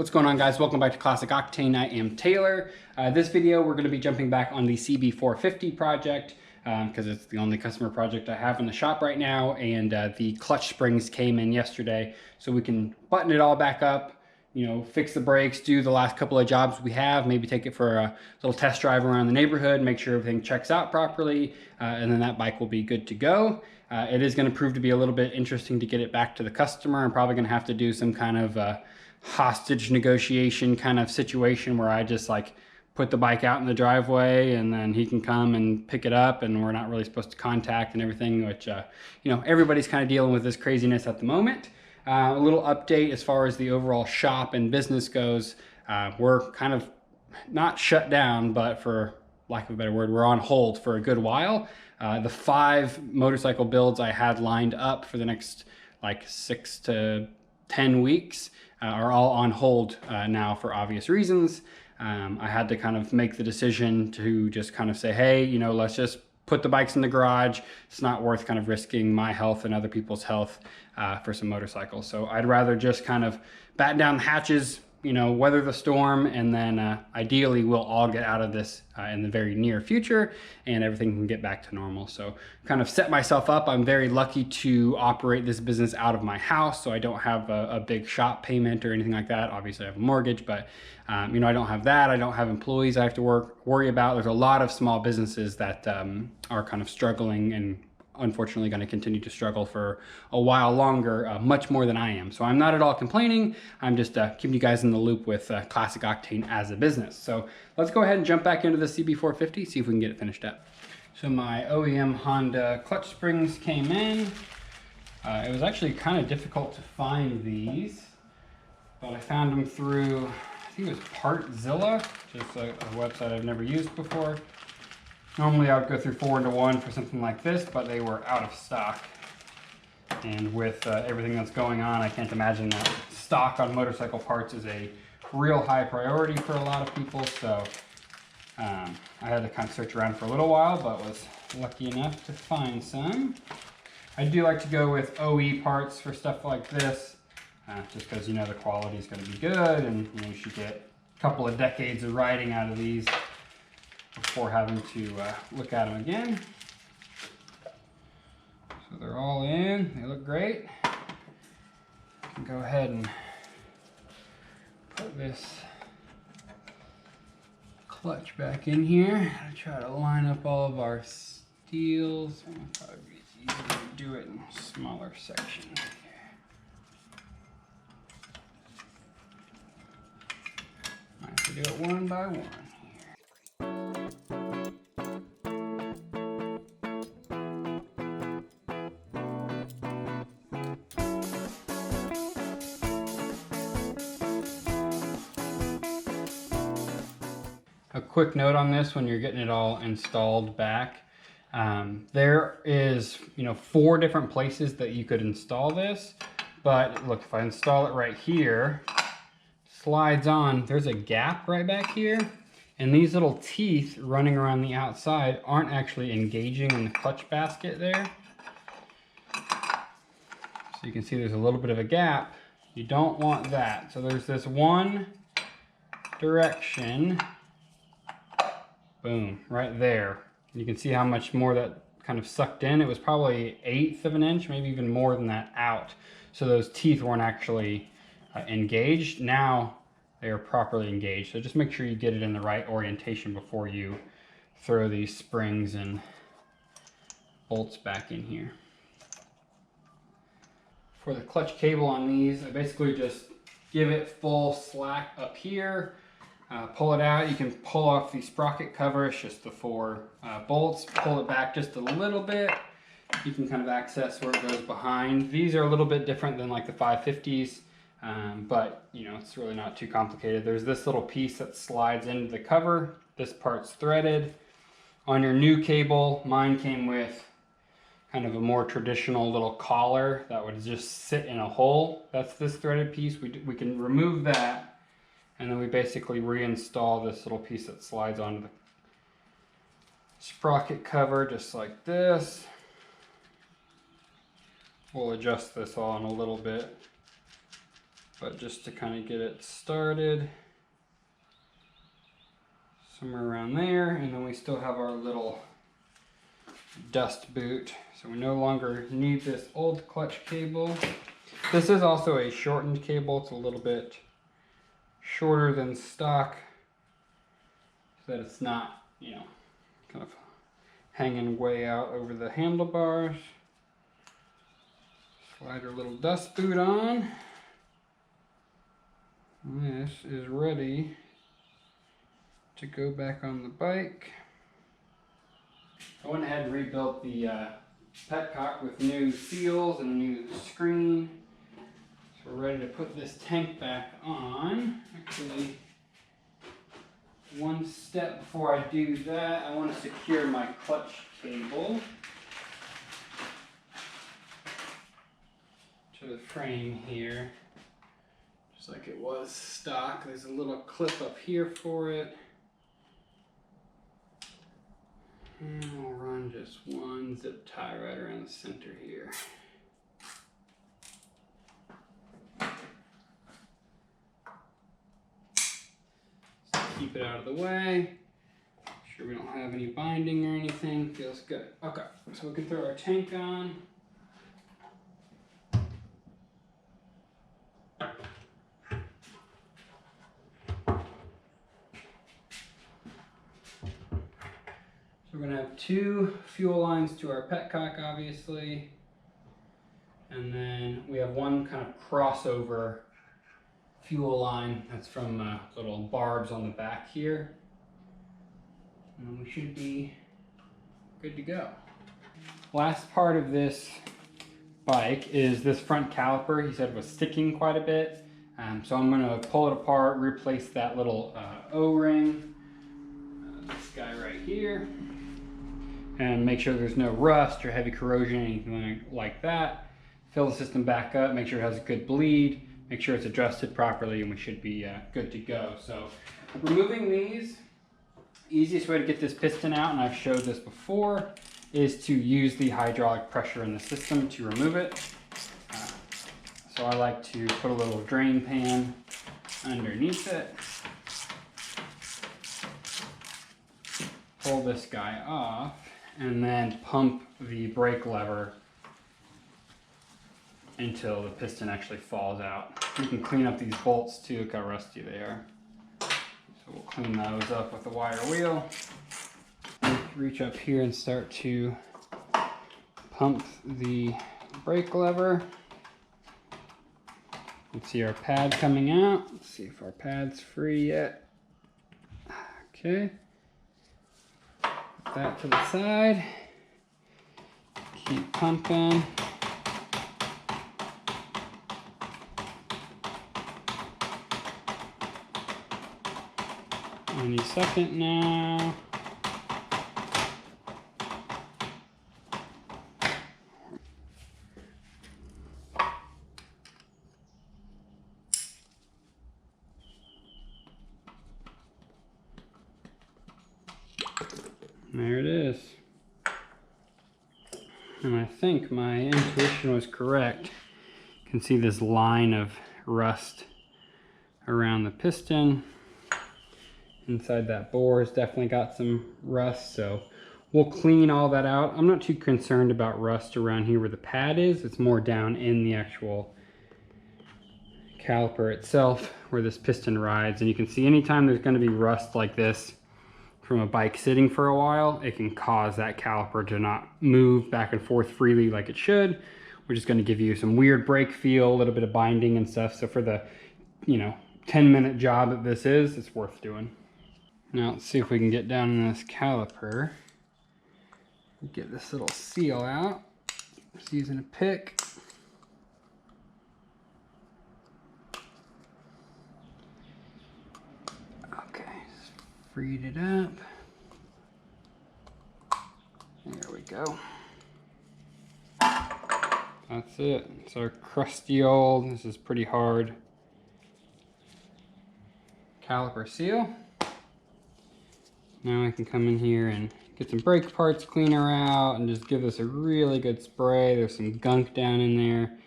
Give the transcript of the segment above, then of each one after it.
What's going on, guys? Welcome back to Classic Octane. I am Taylor. This video we're going to be jumping back on the CB450 project because it's the only customer project I have in the shop right now, and the clutch springs came in yesterday, so we can button it all back up, you know, fix the brakes, do the last couple of jobs we have, maybe take it for a little test drive around the neighborhood, make sure everything checks out properly, and then that bike will be good to go. It is going to prove to be a little bit interesting to get it back to the customer. I'm probably going to have to do some kind of hostage negotiation kind of situation where I just like put the bike out in the driveway and then he can come and pick it up, and we're not really supposed to contact and everything, which you know, everybody's kind of dealing with this craziness at the moment. A little update as far as the overall shop and business goes. We're kind of not shut down, but for lack of a better word, we're on hold for a good while. The 5 motorcycle builds I had lined up for the next like 6 to 10 weeks are all on hold now for obvious reasons. I had to kind of make the decision to just kind of say, hey, you know, let's just put the bikes in the garage. It's not worth kind of risking my health and other people's health for some motorcycles. So I'd rather just kind of batten down the hatches, you know, weather the storm, and then ideally we'll all get out of this in the very near future and everything can get back to normal. So kind of set myself up. I'm very lucky to operate this business out of my house, so I don't have a big shop payment or anything like that. Obviously I have a mortgage, but you know, I don't have that. I don't have employees I have to worry about. There's a lot of small businesses that are kind of struggling and unfortunately going to continue to struggle for a while longer, much more than I am. So I'm not at all complaining. I'm just keeping you guys in the loop with Classic Octane as a business. So let's go ahead and jump back into the CB450, see if we can get it finished up. So my OEM Honda clutch springs came in. It was actually kind of difficult to find these, but I found them through, I think it was Partzilla, just a website I've never used before. Normally I would go through 4-to-1 for something like this, but they were out of stock. And with everything that's going on, I can't imagine that stock on motorcycle parts is a real high priority for a lot of people. So I had to kind of search around for a little while, but was lucky enough to find some. I do like to go with OE parts for stuff like this, just because, you know, the quality is going to be good, and you know, you should get a couple of decades of riding out of these before having to look at them again. So they're all in, they look great. I can go ahead and put this clutch back in here. I'll try to line up all of our steels. It'll probably be easier to do it in smaller sections. I have to do it one by one. A quick note on this when you're getting it all installed back. There is, you know, 4 different places that you could install this, but look, if I install it right here, slides on, there's a gap right back here, and these little teeth running around the outside aren't actually engaging in the clutch basket there. So you can see there's a little bit of a gap. You don't want that. So there's this one direction, boom, right there. You can see how much more that kind of sucked in. It was probably 1/8 of an inch, maybe even more than that out. So those teeth weren't actually engaged. Now they are properly engaged. So just make sure you get it in the right orientation before you throw these springs and bolts back in here. For the clutch cable on these, I basically just give it full slack up here. Pull it out. You can pull off the sprocket cover. It's just the 4 bolts. Pull it back just a little bit. You can kind of access where it goes behind. These are a little bit different than like the 550s, but you know, it's really not too complicated. There's this little piece that slides into the cover. This part's threaded. On your new cable, mine came with kind of a more traditional little collar that would just sit in a hole. That's this threaded piece. We can remove that. And then we basically reinstall this little piece that slides onto the sprocket cover just like this. We'll adjust this on a little bit. but just to kind of get it started, somewhere around there. And then we still have our little dust boot, so we no longer need this old clutch cable. This is also a shortened cable. It's a little bit shorter than stock, so that it's not, you know, kind of hanging way out over the handlebars. Slide our little dust boot on. And this is ready to go back on the bike. I went ahead and rebuilt the petcock with new seals and a new screen. So we're ready to put this tank back on. Actually, one step before I do that, I want to secure my clutch cable to the frame here, just like it was stock. There's a little clip up here for it. And we'll run just one zip tie right around the center here. So keep it out of the way. Make sure we don't have any binding or anything. Feels good. Okay, so we can throw our tank on. So we're going to have 2 fuel lines to our petcock, obviously. And then we have one kind of crossover fuel line that's from little barbs on the back here. And we should be good to go. Last part of this bike is this front caliper. He said was sticking quite a bit. So I'm going to pull it apart, replace that little O-ring, this guy right here, and make sure there's no rust or heavy corrosion, anything like that. Fill the system back up, make sure it has a good bleed, make sure it's adjusted properly, and we should be good to go. So removing these, easiest way to get this piston out, and I've showed this before, is to use the hydraulic pressure in the system to remove it. So I like to put a little drain pan underneath it. Pull this guy off, and then pump the brake lever until the piston actually falls out. You can clean up these bolts too, look how rusty they are. So we'll clean those up with the wire wheel. Reach up here and start to pump the brake lever. You can see our pad coming out. Let's see if our pad's free yet. Okay. Put that to the side. Keep pumping. Any second now. There it is. And I think my intuition was correct. You can see this line of rust around the piston. Inside that bore has definitely got some rust, so we'll clean all that out. I'm not too concerned about rust around here where the pad is. It's more down in the actual caliper itself where this piston rides. And you can see anytime there's going to be rust like this from a bike sitting for a while, it can cause that caliper to not move back and forth freely like it should, which is going to give you some weird brake feel, a little bit of binding and stuff. So for the, 10-minute job that this is, it's worth doing. Now let's see if we can get down in this caliper. Get this little seal out. Just using a pick. Okay, just freed it up. There we go. That's it. It's our crusty old, this is pretty hard, caliper seal. Now I can come in here and get some brake parts cleaner out and just give this a really good spray. There's some gunk down in there.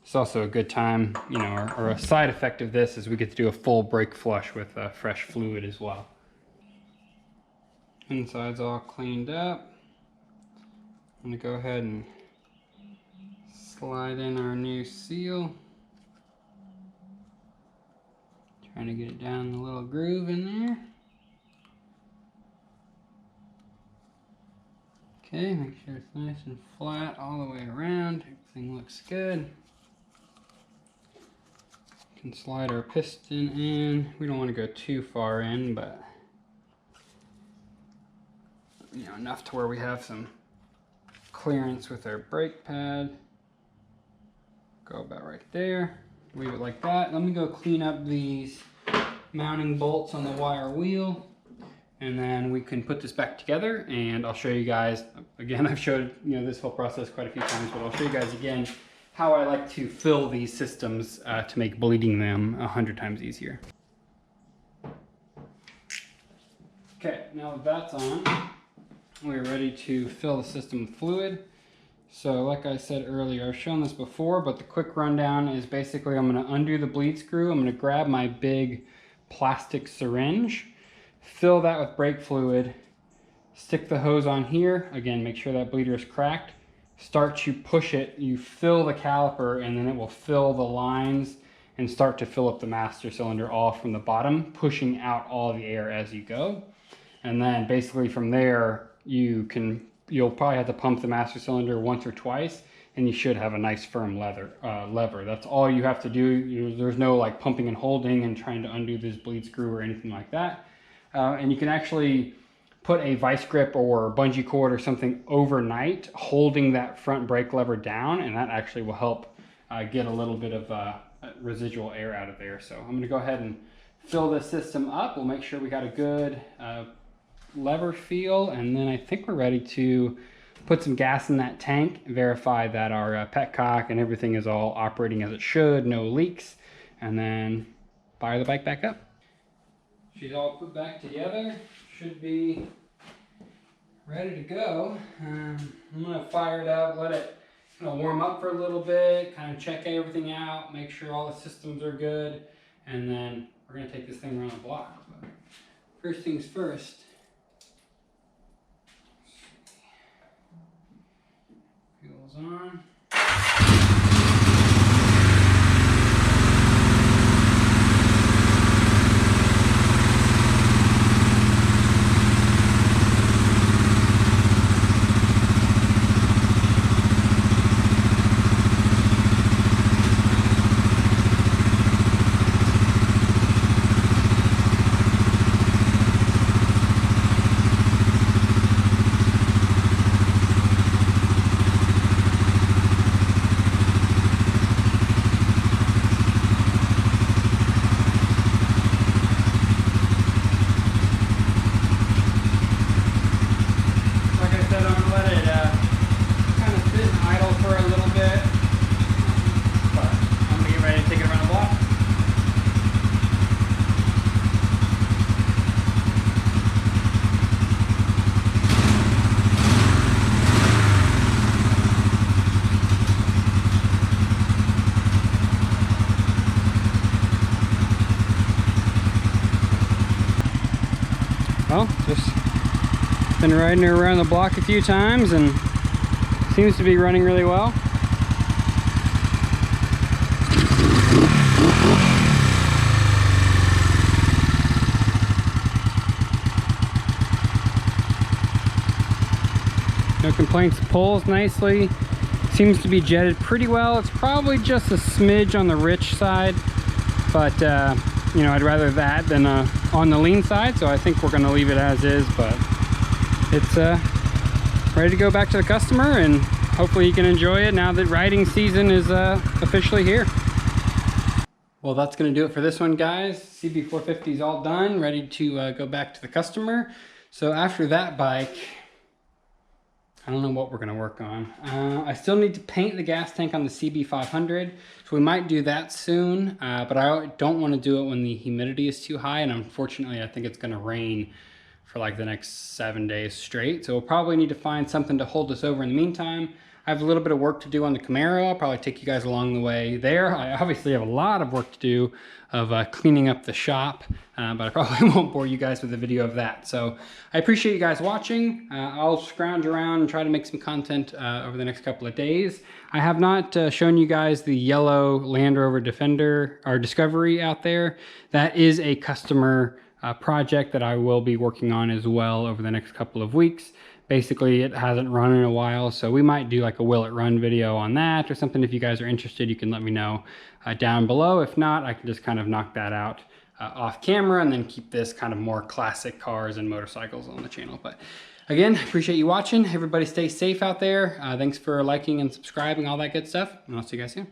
It's also a good time, you know, or a side effect of this is we get to do a full brake flush with fresh fluid as well. Inside's all cleaned up. I'm gonna go ahead and slide in our new seal. Trying to get it down the little groove in there. Okay, make sure it's nice and flat all the way around. Everything looks good. Can slide our piston in. We don't want to go too far in, but you know, enough to where we have some clearance with our brake pad. Go about right there. Leave it like that. Let me go clean up these mounting bolts on the wire wheel, and then we can put this back together, and I'll show you guys again. I've showed, you know, this whole process quite a few times, but I'll show you guys again how I like to fill these systems to make bleeding them 100 times easier. Okay, now that that's on, we're ready to fill the system with fluid. So like I said earlier, I've shown this before, but the quick rundown is basically I'm going to undo the bleed screw. I'm going to grab my big plastic syringe, fill that with brake fluid, stick the hose on here. Again, make sure that bleeder is cracked. Start to push it, you fill the caliper, and then it will fill the lines and start to fill up the master cylinder all from the bottom, pushing out all the air as you go. And then basically from there, you'll probably have to pump the master cylinder once or twice, and you should have a nice firm lever. That's all you have to do. There's no like pumping and holding and trying to undo this bleed screw or anything like that. And you can actually put a vice grip or bungee cord or something overnight holding that front brake lever down, and that actually will help get a little bit of residual air out of there. So I'm going to go ahead and fill this system up. We'll make sure we got a good lever feel, and then I think we're ready to put some gas in that tank, verify that our petcock and everything is all operating as it should, no leaks, and then fire the bike back up. She's all put back together, should be ready to go. I'm gonna fire it up, let it warm up for a little bit, kind of check everything out, make sure all the systems are good, and then we're gonna take this thing around the block. But first things first, fuel's on. Well, just been riding her around the block a few times and seems to be running really well. No complaints, pulls nicely, seems to be jetted pretty well. It's probably just a smidge on the rich side, but you know, I'd rather that than on the lean side, so I think we're going to leave it as is, but it's ready to go back to the customer, and hopefully he can enjoy it now that riding season is officially here. Well, that's going to do it for this one, guys. CB450 is all done, ready to go back to the customer. So after that bike, I don't know what we're going to work on. I still need to paint the gas tank on the CB500, so we might do that soon, but I don't want to do it when the humidity is too high, and unfortunately I think it's going to rain for like the next 7 days straight, so we'll probably need to find something to hold us over in the meantime. I have a little bit of work to do on the Camaro. I'll probably take you guys along the way there. I obviously have a lot of work to do of cleaning up the shop, but I probably won't bore you guys with a video of that. So I appreciate you guys watching. I'll scrounge around and try to make some content over the next couple of days. I have not shown you guys the yellow Land Rover Defender or Discovery out there. That is a customer project that I will be working on as well over the next couple of weeks. Basically, it hasn't run in a while, so we might do like a will it run video on that or something. If you guys are interested, you can let me know down below. If not, I can just kind of knock that out off camera and then keep this kind of more classic cars and motorcycles on the channel. But again, appreciate you watching. Everybody stay safe out there. Thanks for liking and subscribing, all that good stuff. And I'll see you guys soon.